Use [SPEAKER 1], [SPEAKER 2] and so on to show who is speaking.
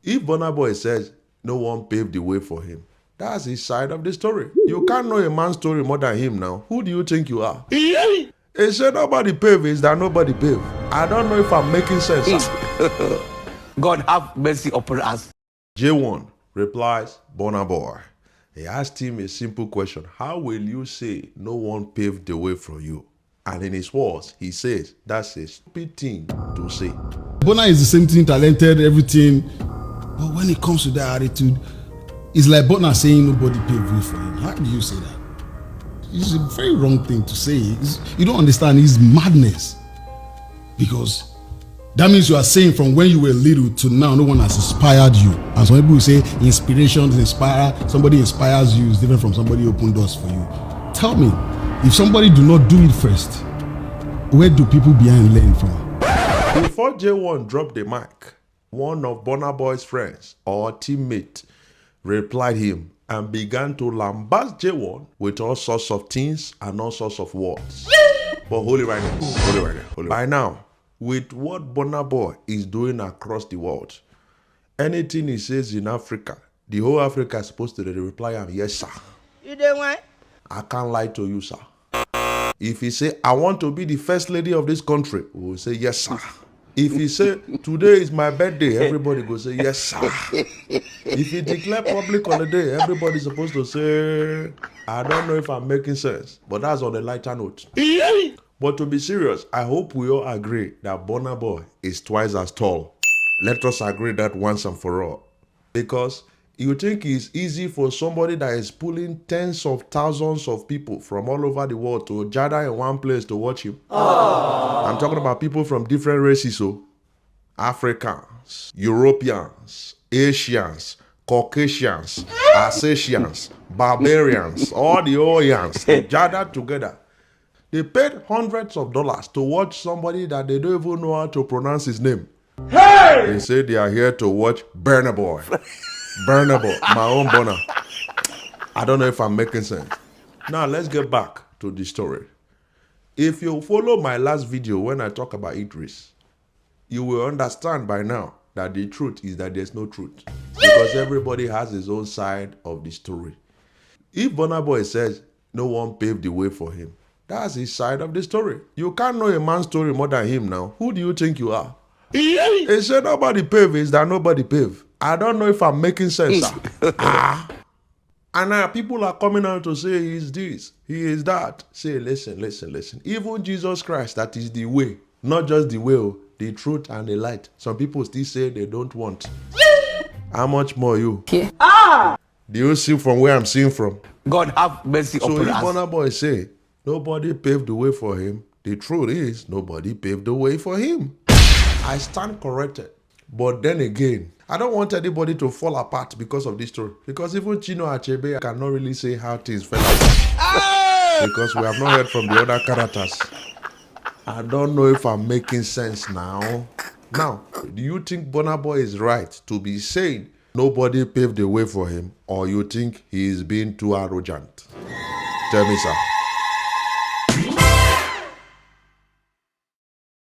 [SPEAKER 1] If Burna Boy says no one paved the way for him, that's his side of the story. You can't know a man's story more than him now. Who do you think you are? He said nobody paved is that nobody paved. I don't know if I'm making sense.
[SPEAKER 2] God have mercy upon us.
[SPEAKER 1] Jaywon replies, Burna Boy. He asked him a simple question. How will you say no one paved the way for you? And in his words, he says, that's a stupid thing to say.
[SPEAKER 3] Burna is the same thing, talented, everything. But when it comes to that attitude, it's like Burna saying nobody paved way for him. How do you say that? It's a very wrong thing to say. You don't understand. It's madness. Because that means you are saying from when you were little to now, no one has inspired you. And some people will say inspirations inspire. Somebody inspires you is different from somebody open doors for you. Tell me, if somebody do not do it first, where do people behind learn from?
[SPEAKER 1] Before Jaywon dropped the mic, one of Burna Boy's friends or teammate replied him and began to lambast Jaywon with all sorts of things and all sorts of words. But hold it right now. By now, with what Burna Boy is doing across the world, anything he says in Africa, the whole Africa is supposed to reply him, yes, sir.
[SPEAKER 4] You don't want?
[SPEAKER 1] I can't lie to you, sir. If he say, I want to be the first lady of this country, we will say, yes, sir. If he say, today is my birthday, everybody go say, yes, sir. If he declare public holiday, everybody's supposed to say, I don't know if I'm making sense, but that's on a lighter note. But to be serious, I hope we all agree that Burna Boy is twice as tall. Let us agree that once and for all. Because you think it's easy for somebody that is pulling tens of thousands of people from all over the world to gather in one place to watch him? Aww. I'm talking about people from different races, so Africans, Europeans, Asians, Caucasians, Alsatians, Barbarians, all the Orients gathered together. They paid hundreds of dollars to watch somebody that they don't even know how to pronounce his name. Hey! They say they are here to watch Burna Boy. Burna Boy, my own Burna. I don't know if I'm making sense. Now let's get back to the story. If you follow my last video when I talk about Idris, you will understand by now that the truth is that there's no truth. Because everybody has his own side of the story. If Burna Boy says no one paved the way for him, that's his side of the story. You can't know a man's story more than him now. Who do you think you are? He said nobody paved is that nobody paved. I don't know if I'm making sense. And now people are coming out to say he is this, he is that. Say, listen. Even Jesus Christ, that is the way. Not just the way, the truth and the light. Some people still say they don't want. How much more you? Do you see from where I'm seeing from?
[SPEAKER 2] God have mercy upon us.
[SPEAKER 1] So if Burna Boy say nobody paved the way for him, the truth is nobody paved the way for him. I stand corrected. But then again, I don't want anybody to fall apart because of this story. Because even Chino Achebe cannot really say how things fell apart. Because we have not heard from the other characters. I don't know if I'm making sense now. Now, do you think Burna Boy is right to be saying nobody paved the way for him? Or you think he is being too arrogant? Tell me, sir.